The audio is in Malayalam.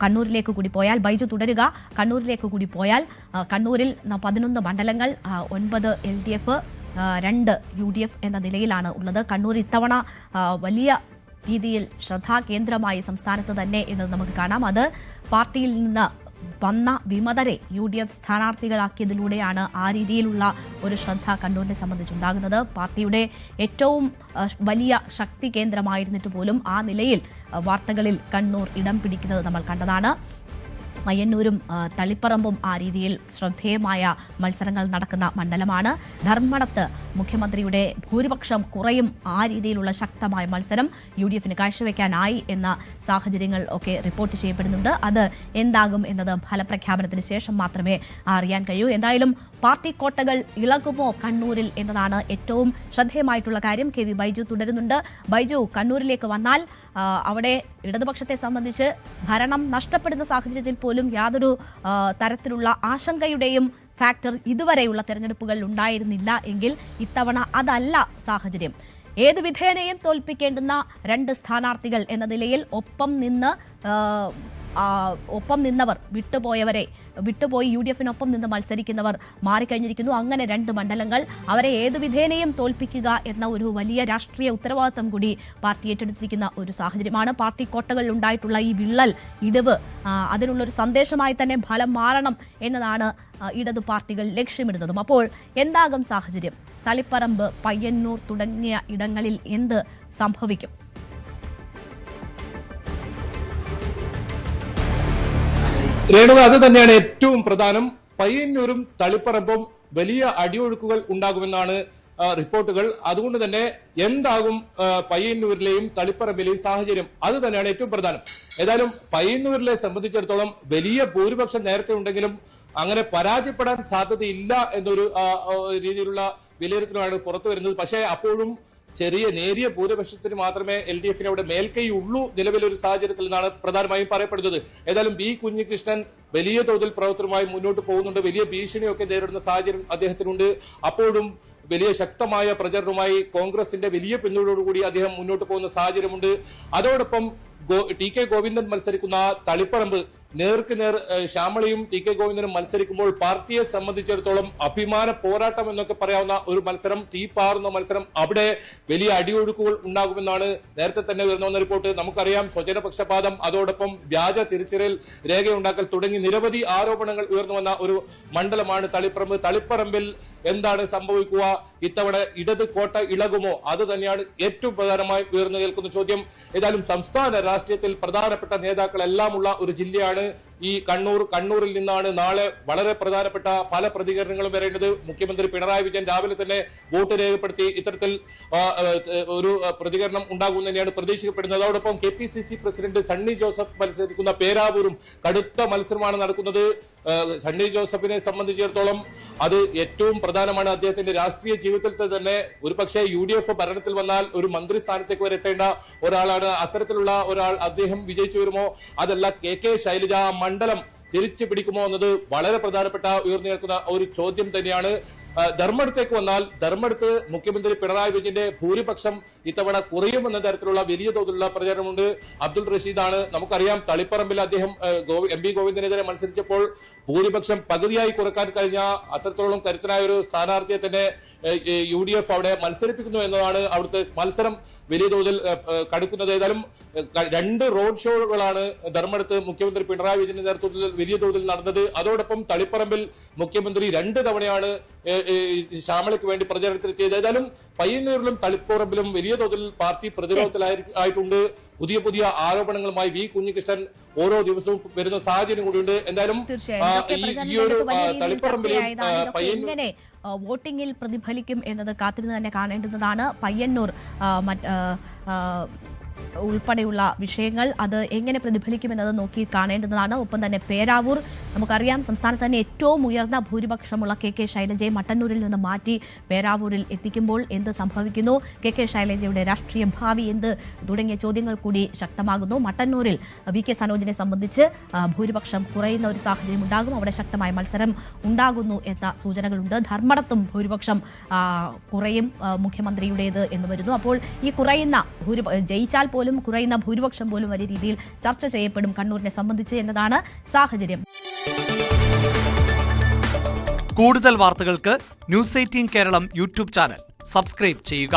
കണ്ണൂരിലേക്ക് കൂടി പോയാൽ ബൈജു തുടരുക. കണ്ണൂരിലേക്ക് കൂടി പോയാൽ കണ്ണൂരിൽ 11 മണ്ഡലങ്ങൾ, 9 LDF, 2 UDF എന്ന നിലയിലാണ് ഉള്ളത്. കണ്ണൂർ ഇത്തവണ വലിയ രീതിയിൽ ശ്രദ്ധാകേന്ദ്രമായി സംസ്ഥാനത്ത് തന്നെ എന്നത് നമുക്ക് കാണാം. അത് പാർട്ടിയിൽ നിന്ന് വന്ന വിമതരെ UDF സ്ഥാനാർത്ഥികളാക്കിയതിലൂടെയാണ് ആ രീതിയിലുള്ള ഒരു ശ്രദ്ധ കണ്ണൂരിനെ സംബന്ധിച്ചുണ്ടാകുന്നത്. പാർട്ടിയുടെ ഏറ്റവും വലിയ ശക്തി കേന്ദ്രമായിരുന്നിട്ട് പോലും ആ നിലയിൽ വാർത്തകളിൽ കണ്ണൂർ ഇടം പിടിക്കുന്നത് നമ്മൾ കണ്ടതാണ്. പയ്യന്നൂരും തളിപ്പറമ്പും ആ രീതിയിൽ ശ്രദ്ധേയമായ മത്സരങ്ങൾ നടക്കുന്ന മണ്ഡലമാണ്. ധർമ്മടത്ത് മുഖ്യമന്ത്രിയുടെ ഭൂരിപക്ഷം കുറയും ആ രീതിയിലുള്ള ശക്തമായ മത്സരം UDFന് കാഴ്ചവെക്കാനായി എന്ന സാഹചര്യങ്ങൾ ഒക്കെ റിപ്പോർട്ട് ചെയ്യപ്പെടുന്നുണ്ട്. അത് എന്താകും എന്നത് ഫലപ്രഖ്യാപനത്തിന് ശേഷം മാത്രമേ അറിയാൻ കഴിയൂ. എന്തായാലും പാർട്ടി കോട്ടകൾ ഇളകുമോ കണ്ണൂരിൽ എന്നതാണ് ഏറ്റവും ശ്രദ്ധേയമായിട്ടുള്ള കാര്യം. KV ബൈജു തുടരുന്നുണ്ട്. ബൈജു, കണ്ണൂരിലേക്ക് വന്നാൽ അവിടെ ഇടതുപക്ഷത്തെ സംബന്ധിച്ച് ഭരണം നഷ്ടപ്പെടുന്ന സാഹചര്യത്തിൽ പോലും യാതൊരു തരത്തിലുള്ള ആശങ്കയുടെയും ഫാക്ടർ ഇതുവരെയുള്ള തെരഞ്ഞെടുപ്പുകളിൽ ഉണ്ടായിരുന്നില്ല എങ്കിൽ ഇത്തവണ അതല്ല സാഹചര്യം. ഏതു വിധേനയും തോൽപ്പിക്കേണ്ടുന്ന 2 സ്ഥാനാർത്ഥികൾ എന്ന നിലയിൽ ഒപ്പം നിന്നവർ വിട്ടുപോയി UDFനൊപ്പം നിന്ന് മത്സരിക്കുന്നവർ മാറിക്കഴിഞ്ഞിരിക്കുന്നു. അങ്ങനെ 2 മണ്ഡലങ്ങൾ, അവരെ ഏതു വിധേനയും തോൽപ്പിക്കുക എന്ന ഒരു വലിയ രാഷ്ട്രീയ ഉത്തരവാദിത്തം കൂടി പാർട്ടി ഏറ്റെടുത്തിരിക്കുന്ന ഒരു സാഹചര്യമാണ്. പാർട്ടി കോട്ടകളിൽ ഉണ്ടായിട്ടുള്ള ഈ വിള്ളൽ, ഇടിവ്, അതിനുള്ളൊരു സന്ദേശമായി തന്നെ ഫലം മാറണം എന്നതാണ് ഇടതു പാർട്ടികൾ ലക്ഷ്യമിടുന്നതും. അപ്പോൾ എന്താകും സാഹചര്യം? തളിപ്പറമ്പ്, പയ്യന്നൂർ തുടങ്ങിയ ഇടങ്ങളിൽ എന്ത് സംഭവിക്കും? രേണുക, അത് തന്നെയാണ് ഏറ്റവും പ്രധാനം. പയ്യന്നൂരും തളിപ്പറമ്പും വലിയ അടിയൊഴുക്കുകൾ ഉണ്ടാകുമെന്നാണ് റിപ്പോർട്ടുകൾ. അതുകൊണ്ട് തന്നെ എന്താകും പയ്യന്നൂരിലെയും തളിപ്പറമ്പിലെയും സാഹചര്യം, അത് തന്നെയാണ് ഏറ്റവും പ്രധാനം. ഏതായാലും പയ്യന്നൂരിലെ സംബന്ധിച്ചിടത്തോളം വലിയ ഭൂരിപക്ഷം നേരത്തെ ഉണ്ടെങ്കിലും അങ്ങനെ പരാജയപ്പെടാൻ സാധ്യതയില്ല എന്നൊരു രീതിയിലുള്ള വിലയിരുത്തലാണ് പുറത്തു വരുന്നത്. പക്ഷേ അപ്പോഴും നേരിയ ഭൂരിപക്ഷത്തിന് മാത്രമേ LDFന് അവിടെ മേൽക്കൈ ഉള്ളൂ നിലവിലൊരു സാഹചര്യത്തിൽ നിന്നാണ് പ്രധാനമായും പറയപ്പെടുന്നത്. ഏതായാലും B. കുഞ്ഞികൃഷ്ണൻ വലിയ തോതിൽ പ്രവർത്തനവുമായി മുന്നോട്ട് പോകുന്നുണ്ട്. വലിയ ഭീഷണിയൊക്കെ നേരിടുന്ന സാഹചര്യം അദ്ദേഹത്തിനുണ്ട്. അപ്പോഴും വലിയ ശക്തമായ പ്രചരണവുമായി കോൺഗ്രസിന്റെ വലിയ പിന്തുണയോടുകൂടി അദ്ദേഹം മുന്നോട്ട് പോകുന്ന സാഹചര്യമുണ്ട്. അതോടൊപ്പം TK ഗോവിന്ദൻ മത്സരിക്കുന്ന തളിപ്പറമ്പ് നേർക്ക് നേർ ശ്യാമളയും TK ഗോവിന്ദനും മത്സരിക്കുമ്പോൾ പാർട്ടിയെ സംബന്ധിച്ചിടത്തോളം അഭിമാന പോരാട്ടം എന്നൊക്കെ പറയാവുന്ന ഒരു മത്സരം, തീപ്പാറുന്ന മത്സരം, അവിടെ വലിയ അടിയൊഴുക്കുകൾ ഉണ്ടാകുമെന്നാണ് നേരത്തെ തന്നെ ഉയർന്നു റിപ്പോർട്ട്. നമുക്കറിയാം, സ്വജനപക്ഷപാതം, അതോടൊപ്പം വ്യാജ തിരിച്ചറിയൽ രേഖയുണ്ടാക്കൽ തുടങ്ങി നിരവധി ആരോപണങ്ങൾ ഉയർന്നു വന്ന ഒരു മണ്ഡലമാണ് തളിപ്പറമ്പ്. തളിപ്പറമ്പിൽ എന്താണ് സംഭവിക്കുക? ഇത്തവണ ഇടത് കോട്ട ഇളകുമോ? അത് തന്നെയാണ് ഏറ്റവും പ്രധാനമായി ഉയർന്നു കേൾക്കുന്ന ചോദ്യം. ഏതായാലും സംസ്ഥാന രാഷ്ട്രീയത്തിൽ പ്രധാനപ്പെട്ട നേതാക്കളെല്ലാം ഉള്ള ഒരു ജില്ലയാണ് ഈ കണ്ണൂർ. കണ്ണൂരിൽ നിന്നാണ് നാളെ വളരെ പ്രധാനപ്പെട്ട പല പ്രതികരണങ്ങളും വരേണ്ടത്. മുഖ്യമന്ത്രി പിണറായി വിജയൻ രാവിലെ തന്നെ വോട്ട് രേഖപ്പെടുത്തി ഇത്തരത്തിൽ ഒരു പ്രതികരണം ഉണ്ടാകും തന്നെയാണ് പ്രതീക്ഷിക്കപ്പെടുന്നത്. അതോടൊപ്പം KPCC പ്രസിഡന്റ് സണ്ണി ജോസഫ് മത്സരിക്കുന്ന പേരാവൂരും കടുത്ത മത്സരമാണ് നടക്കുന്നത്. സണ്ണി ജോസഫിനെ സംബന്ധിച്ചിടത്തോളം അത് ഏറ്റവും പ്രധാനമാണ്. അദ്ദേഹത്തിന്റെ രാഷ്ട്രീയ ജീവിതത്തിൽ തന്നെ ഒരുപക്ഷെ UDF ഭരണത്തിൽ വന്നാൽ ഒരു മന്ത്രി സ്ഥാനത്തേക്ക് വരെ എത്തേണ്ട ഒരാളാണ്. അത്തരത്തിലുള്ള ഒരാൾ അദ്ദേഹം വിജയിച്ചു വരുമോ? അതല്ല KK ശൈലജ മണ്ഡലം തിരിച്ചു പിടിക്കുമോ എന്നത് വളരെ പ്രധാനപ്പെട്ട ഉയർന്നു നിൽക്കുന്ന ഒരു ചോദ്യം തന്നെയാണ്. ധർമ്മടത്തേക്ക് വന്നാൽ ധർമ്മടത്ത് മുഖ്യമന്ത്രി പിണറായി വിജയന്റെ ഭൂരിപക്ഷം ഇത്തവണ കുറയുമെന്ന തരത്തിലുള്ള വലിയ തോതിലുള്ള പ്രചാരണമുണ്ട്. അബ്ദുൾ റഷീദാണ്. നമുക്കറിയാം, തളിപ്പറമ്പിൽ അദ്ദേഹം MP ഗോവിന്ദനെതിരെ മത്സരിച്ചപ്പോൾ ഭൂരിപക്ഷം പകുതിയായി കുറക്കാൻ കഴിഞ്ഞ അത്രത്തോളം കരുത്തനായ ഒരു സ്ഥാനാർത്ഥിയെ തന്നെ UDF അവിടെ മത്സരിപ്പിക്കുന്നു എന്നതാണ് അവിടുത്തെ മത്സരം വലിയ തോതിൽ കടുക്കുന്നത്. ഏതായാലും 2 റോഡ് ഷോകളാണ് ധർമ്മടത്ത് മുഖ്യമന്ത്രി പിണറായി വിജയന്റെ നേതൃത്വത്തിൽ വലിയ തോതിൽ നടന്നത്. അതോടൊപ്പം തളിപ്പറമ്പിൽ മുഖ്യമന്ത്രി 2 തവണയാണ് ശ്യാമളയ്ക്ക് വേണ്ടി പ്രചരണത്തിലെത്തിയത്. ഏതായാലും പയ്യന്നൂരിലും തളിപ്പറമ്പിലും വലിയ തോതിൽ പാർട്ടി പ്രതിരോധത്തിലായിട്ടുണ്ട്. പുതിയ ആരോപണങ്ങളുമായി V. കുഞ്ഞികൃഷ്ണൻ ഓരോ ദിവസവും വരുന്ന സാഹചര്യം കൂടിയുണ്ട്. എന്തായാലും ഈ ഒരു തളിപ്പറമ്പിലും എങ്ങനെ വോട്ടിംഗിൽ പ്രതിഫലിക്കും എന്നത് കാത്തിരുന്ന് തന്നെ കാണേണ്ടുന്നതാണ്. പയ്യന്നൂർ ഉൾപ്പെടെയുള്ള വിഷയങ്ങൾ അത് എങ്ങനെ പ്രതിഫലിക്കുമെന്നത് നോക്കി കാണേണ്ടതാണ്. ഒപ്പം തന്നെ പേരാവൂർ, നമുക്കറിയാം സംസ്ഥാനത്ത് തന്നെ ഏറ്റവും ഉയർന്ന ഭൂരിപക്ഷമുള്ള KK ശൈലജയെ മട്ടന്നൂരിൽ നിന്ന് മാറ്റി പേരാവൂരിൽ എത്തിക്കുമ്പോൾ എന്ത് സംഭവിക്കുന്നു? KK ശൈലജയുടെ രാഷ്ട്രീയ ഭാവി എന്ത് തുടങ്ങിയ ചോദ്യങ്ങൾ കൂടി ശക്തമാകുന്നു. മട്ടന്നൂരിൽ VK സനോജിനെ സംബന്ധിച്ച് ഭൂരിപക്ഷം കുറയുന്ന ഒരു സാഹചര്യം ഉണ്ടാകും. അവിടെ ശക്തമായ മത്സരം ഉണ്ടാകുന്നു എന്ന സൂചനകളുണ്ട്. ധർമ്മടത്തും ഭൂരിപക്ഷം കുറയും മുഖ്യമന്ത്രിയുടേത് എന്ന് വരുന്നു. അപ്പോൾ ഈ കുറയുന്ന ജയിച്ചാൽ പോലും കുറയുന്ന ഭൂരിപക്ഷം പോലും വലിയ രീതിയിൽ ചർച്ച ചെയ്യപ്പെടും കണ്ണൂരിനെ സംബന്ധിച്ച് എന്നതാണ് സാഹചര്യം. കൂടുതൽ വാർത്തകൾക്ക് news 18 Keralam YouTube channel subscribe ചെയ്യുക.